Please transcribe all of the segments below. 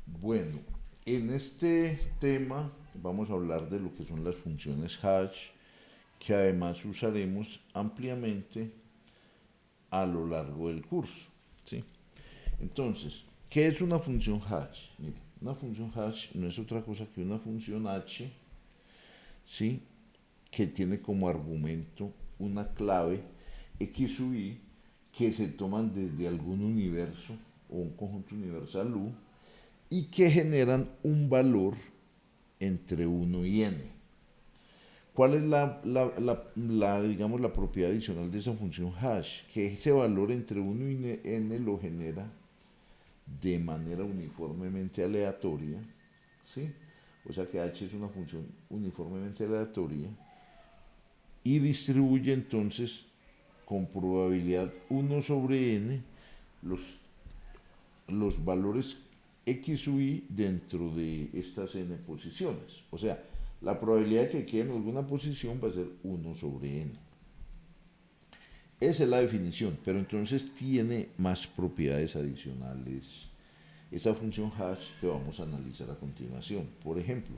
Bueno, en este tema vamos a hablar de lo que son las funciones hash, que además usaremos ampliamente a lo largo del curso, ¿sí? Entonces, ¿qué es una función hash? Mire, una función hash no es otra cosa que una función h, ¿sí? Que tiene como argumento una clave x sub i que se toman desde algún universo o un conjunto universal u y que generan un valor entre uno y n. ¿Cuál es digamos, la propiedad adicional de esa función hash? Que ese valor entre uno y n lo genera de manera uniformemente aleatoria, ¿sí? O sea que h es una función uniformemente aleatoria y distribuye entonces con probabilidad uno sobre n los, los valores x sub i dentro de estas n posiciones. O sea, la probabilidad de que quede en alguna posición va a ser uno sobre n. Esa es la definición, pero entonces tiene más propiedades adicionales esa función hash que vamos a analizar a continuación. Por ejemplo,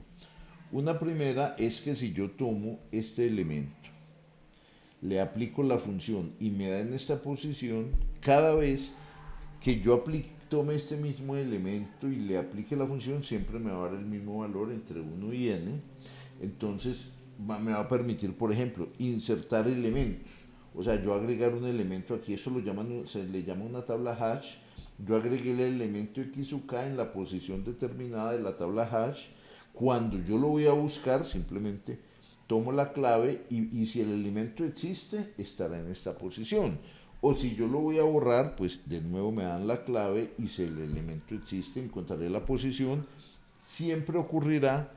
una primera es que si yo tomo este elemento, le aplico la función y me da en esta posición, cada vez que yo tome este mismo elemento y le aplique la función, siempre me va a dar el mismo valor entre uno y n. Entonces me va a permitir, por ejemplo, insertar elementos. O sea, yo agregar un elemento aquí, esto se le llama una tabla hash. Yo agregué el elemento x sub k en la posición determinada de la tabla hash. Cuando yo lo voy a buscar, simplemente tomo la clave y si el elemento existe, estará en esta posición. O si yo lo voy a borrar, pues de nuevo me dan la clave y si el elemento existe, encontraré la posición. Siempre ocurrirá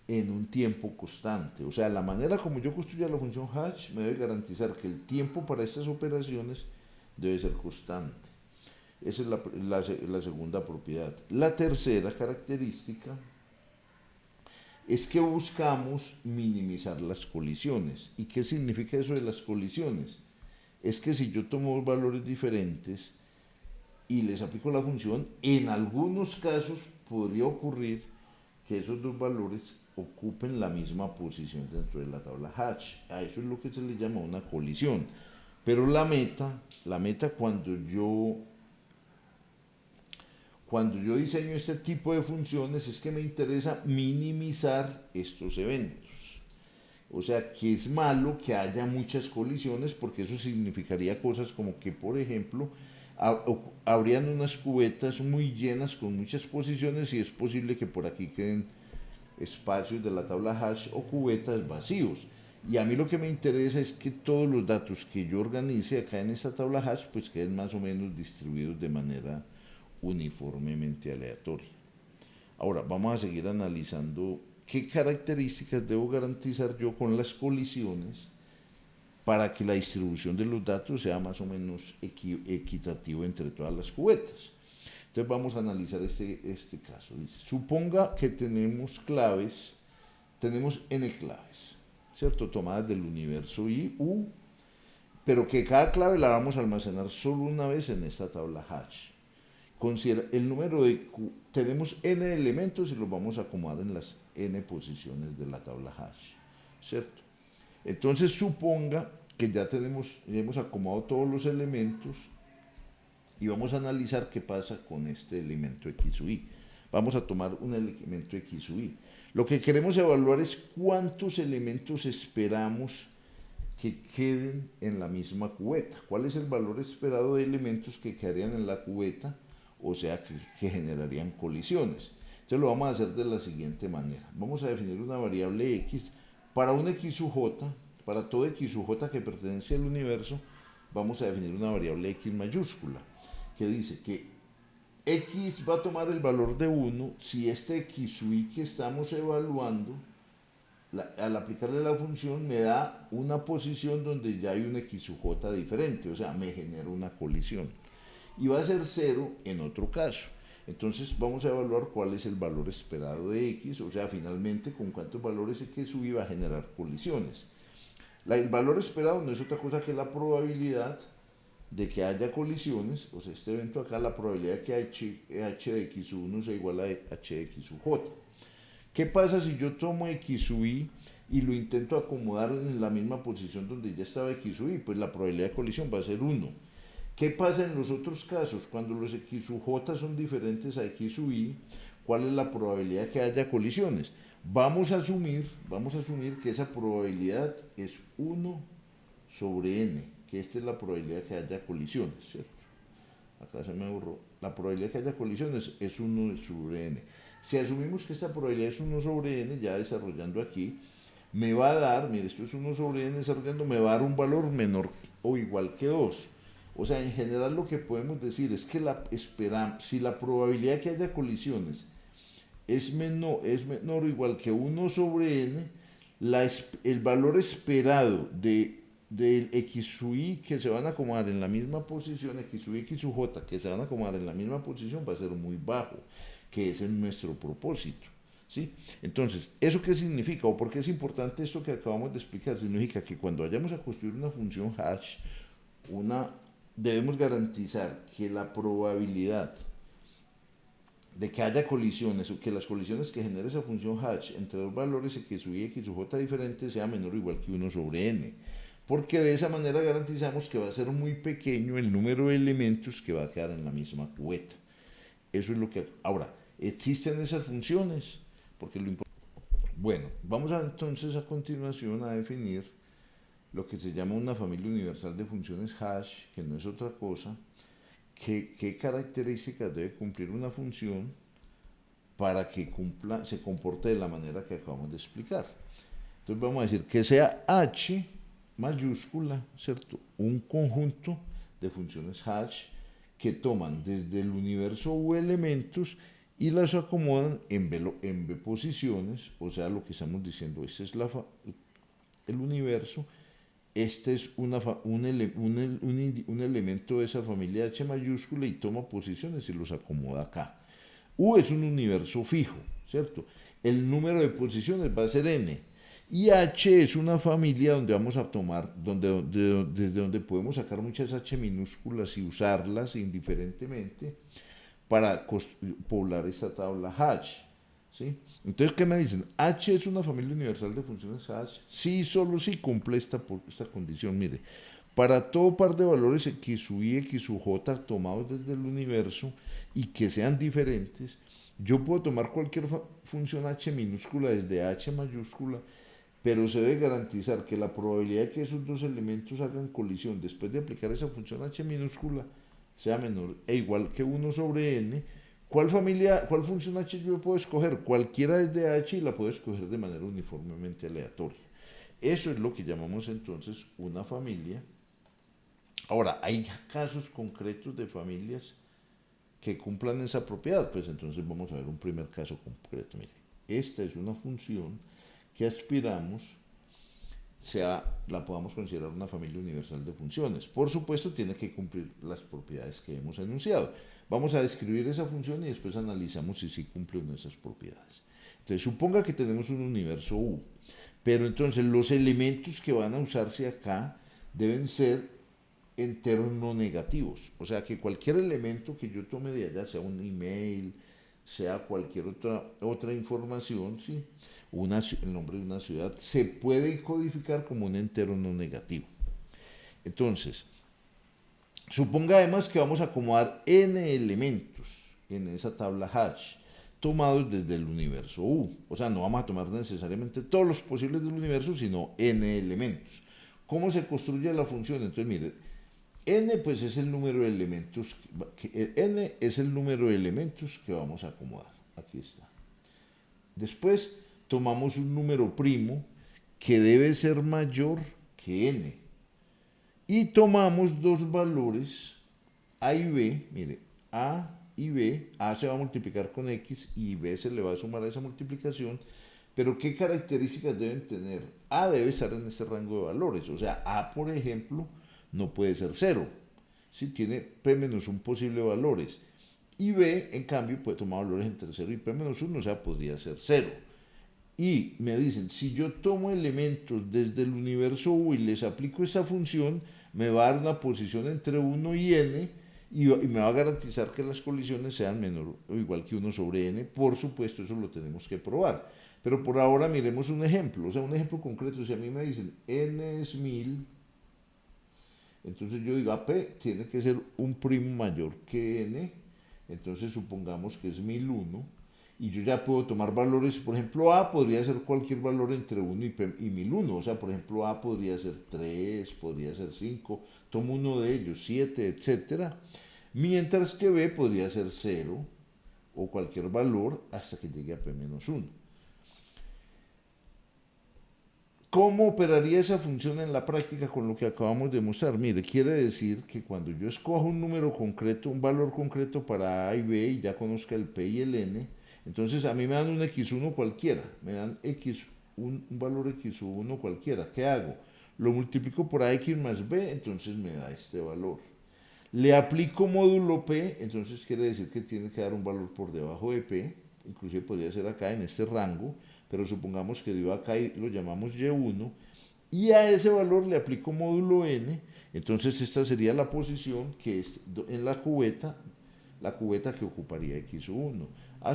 en un tiempo constante. O sea, la manera como yo construya la función hash me debe garantizar que el tiempo para estas operaciones debe ser constante. Esa es la segunda propiedad. La tercera característica es que buscamos minimizar las colisiones. ¿Y qué significa eso de las colisiones? Es que si yo tomo valores diferentes y les aplico la función, en algunos casos podría ocurrir que esos dos valores ocupen la misma posición dentro de la tabla hash. A eso es lo que se le llama una colisión. Pero la meta cuando yo diseño este tipo de funciones es que me interesa minimizar estos eventos. O sea, que es malo que haya muchas colisiones porque eso significaría cosas como que, por ejemplo, habrían unas cubetas muy llenas con muchas posiciones y es posible que por aquí queden espacios de la tabla hash o cubetas vacíos. Y a mí lo que me interesa es que todos los datos que yo organice acá en esta tabla hash pues queden más o menos distribuidos de manera uniformemente aleatoria. Ahora vamos a seguir analizando qué características debo garantizar yo con las colisiones para que la distribución de los datos sea más o menos equitativo entre todas las cubetas. Entonces vamos a analizar este caso. Dice, suponga que tenemos n claves, ¿cierto? Tomadas del universo i, u, pero que cada clave la vamos a almacenar solo una vez en esta tabla hash. Considera el número de tenemos n elementos y los vamos a acomodar en las n posiciones de la tabla hash, ¿cierto? Entonces suponga que ya hemos acomodado todos los elementos y vamos a analizar qué pasa con este elemento x sub i. Vamos a tomar un elemento x sub i. Lo que queremos evaluar es cuántos elementos esperamos que queden en la misma cubeta. ¿Cuál es el valor esperado de elementos que quedarían en la cubeta? O sea, que generarían colisiones. Entonces lo vamos a hacer de la siguiente manera. Vamos a definir una variable x para un x sub j, para todo x sub j que pertenece al universo, vamos a definir una variable x mayúscula, que dice que x va a tomar el valor de 1 si este x sub i que estamos evaluando al aplicarle la función me da una posición donde ya hay un x sub j diferente, o sea, me genera una colisión. Y va a ser 0 en otro caso. Entonces vamos a evaluar cuál es el valor esperado de x, o sea, finalmente con cuántos valores x sub i va a generar colisiones. El valor esperado no es otra cosa que la probabilidad de que haya colisiones, o sea, este evento acá, la probabilidad de que h de x sub 1 sea igual a h de x sub j. ¿Qué pasa si yo tomo x sub i y lo intento acomodar en la misma posición donde ya estaba x sub i? Pues la probabilidad de colisión va a ser 1. ¿Qué pasa en los otros casos? Cuando los x sub j son diferentes a x sub i, ¿cuál es la probabilidad de que haya colisiones? Vamos a asumir que esa probabilidad es 1 sobre n, que esta es la probabilidad de que haya colisiones, ¿cierto? Acá se me borró. La probabilidad de que haya colisiones es 1 sobre n. Si asumimos que esta probabilidad es 1 sobre n, ya desarrollando aquí, me va a dar, mire, esto es 1 sobre n desarrollando, me va a dar un valor menor o igual que 2. O sea, en general lo que podemos decir es que si la probabilidad de que haya colisiones es menor o igual que 1 sobre n, el valor esperado del x sub i que se van a acomodar en la misma posición, x sub i y x sub j que se van a acomodar en la misma posición va a ser muy bajo, que es nuestro propósito. ¿Sí? Entonces, ¿eso qué significa? ¿O por qué es importante esto que acabamos de explicar? Significa que cuando vayamos a construir una función hash, debemos garantizar que la probabilidad de que haya colisiones o que las colisiones que genere esa función hash entre dos valores x sub i y x sub j diferentes sea menor o igual que 1 sobre n. Porque de esa manera garantizamos que va a ser muy pequeño el número de elementos que va a quedar en la misma cubeta. Eso es lo que... Ahora, ¿existen esas funciones? Porque lo importante... Bueno, vamos entonces a continuación a definir lo que se llama una familia universal de funciones hash, que no es otra cosa que qué características debe cumplir una función para que se comporte de la manera que acabamos de explicar. Entonces vamos a decir que sea H mayúscula, ¿cierto? Un conjunto de funciones hash que toman desde el universo U elementos y las acomodan en B posiciones, o sea, lo que estamos diciendo, este es el universo, este es un elemento de esa familia H mayúscula y toma posiciones y los acomoda acá. U es un universo fijo, ¿cierto? El número de posiciones va a ser n. Y H es una familia donde vamos a tomar, desde donde podemos sacar muchas H minúsculas y usarlas indiferentemente para poblar esta tabla hash. ¿Sí? Entonces, ¿qué me dicen? H es una familia universal de funciones hash. Sí, solo si cumple esta condición. Mire, para todo par de valores x sub i y x sub j tomados desde el universo y que sean diferentes, yo puedo tomar cualquier función h minúscula desde h mayúscula, pero se debe garantizar que la probabilidad de que esos dos elementos hagan colisión después de aplicar esa función h minúscula sea menor e igual que 1 sobre n. ¿Cuál función h yo puedo escoger? Cualquiera desde h y la puedo escoger de manera uniformemente aleatoria. Eso es lo que llamamos entonces una familia. Ahora, hay casos concretos de familias que cumplan esa propiedad, pues entonces vamos a ver un primer caso concreto. Mire, esta es una función que aspiramos la podamos considerar una familia universal de funciones. Por supuesto, tiene que cumplir las propiedades que hemos enunciado. Vamos a describir esa función y después analizamos si sí cumple o no esas propiedades. Entonces, suponga que tenemos un universo U, pero entonces los elementos que van a usarse acá deben ser enteros no negativos. O sea, que cualquier elemento que yo tome de allá, sea un email, sea cualquier otra información, ¿sí? El nombre de una ciudad, se puede codificar como un entero no negativo. Entonces, suponga además que vamos a acomodar n elementos en esa tabla hash, tomados desde el universo U. O sea, no vamos a tomar necesariamente todos los posibles del universo, sino n elementos. ¿Cómo se construye la función? Entonces, mire, n pues es el número de elementos, n es el número de elementos que vamos a acomodar. Aquí está. Después tomamos un número primo que debe ser mayor que n. Y tomamos dos valores a y b, mire, a y b, a se va a multiplicar con x y b se le va a sumar a esa multiplicación, pero ¿qué características deben tener? A debe estar en este rango de valores, o sea, a por ejemplo no puede ser 0, si tiene p menos 1 posibles valores, y b en cambio puede tomar valores entre 0 y p menos 1, o sea, podría ser 0. y me dicen, si yo tomo elementos desde el universo U y les aplico esta función, me va a dar una posición entre 1 y n y me va a garantizar que las colisiones sean menor o igual que 1 sobre n. Por supuesto, eso lo tenemos que probar. Pero por ahora miremos un ejemplo, o sea, un ejemplo concreto. Si a mí me dicen n es 1000, entonces yo digo, AP tiene que ser un primo mayor que n, entonces supongamos que es 1001, y yo ya puedo tomar valores, por ejemplo, A podría ser cualquier valor entre 1 y 1001, o sea, por ejemplo, A podría ser 3, podría ser 5, tomo uno de ellos, 7, etcétera, mientras que B podría ser 0 o cualquier valor hasta que llegue a P-1. ¿Cómo operaría esa función en la práctica con lo que acabamos de mostrar? Mire, quiere decir que cuando yo escojo un número concreto, un valor concreto para A y B y ya conozca el P y el N, entonces a mí me dan un X1 cualquiera, me dan un valor X1 cualquiera. ¿Qué hago? Lo multiplico por AX más B, entonces me da este valor. Le aplico módulo P, entonces quiere decir que tiene que dar un valor por debajo de P, inclusive podría ser acá en este rango, pero supongamos que dio acá y lo llamamos Y1, y a ese valor le aplico módulo N, entonces esta sería la posición que es en la cubeta que ocuparía X1.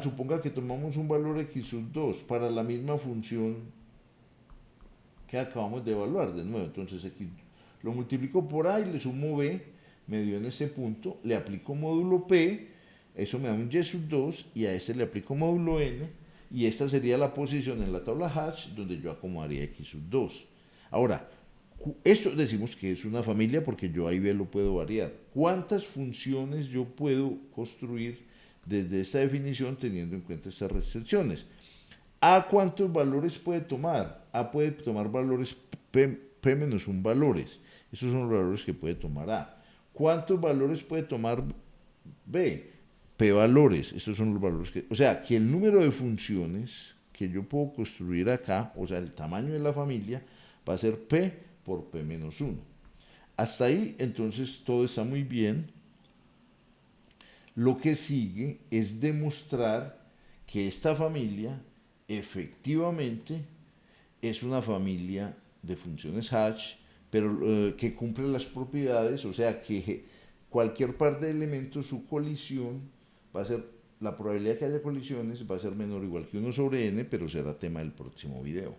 Suponga que tomamos un valor X2 para la misma función que acabamos de evaluar de nuevo, entonces X lo multiplico por A y le sumo B, me dio en ese punto, le aplico módulo P, eso me da un Y sub 2 y a ese le aplico módulo N y esta sería la posición en la tabla hash donde yo acomodaría X sub 2. Ahora, esto decimos que es una familia porque yo A y B lo puedo variar. ¿Cuántas funciones yo puedo construir desde esta definición teniendo en cuenta estas restricciones? ¿A cuántos valores puede tomar? A puede tomar valores P-1 valores. Esos son los valores que puede tomar A. ¿Cuántos valores puede tomar B? P valores. Estos son los valores que... O sea, que el número de funciones que yo puedo construir acá, o sea, el tamaño de la familia, va a ser P por P-1. Hasta ahí, entonces, todo está muy bien. Lo que sigue es demostrar que esta familia efectivamente es una familia de funciones hash, pero que cumple las propiedades, o sea que cualquier par de elementos, su colisión va a ser, la probabilidad de que haya colisiones va a ser menor o igual que 1 sobre n, pero será tema del próximo video.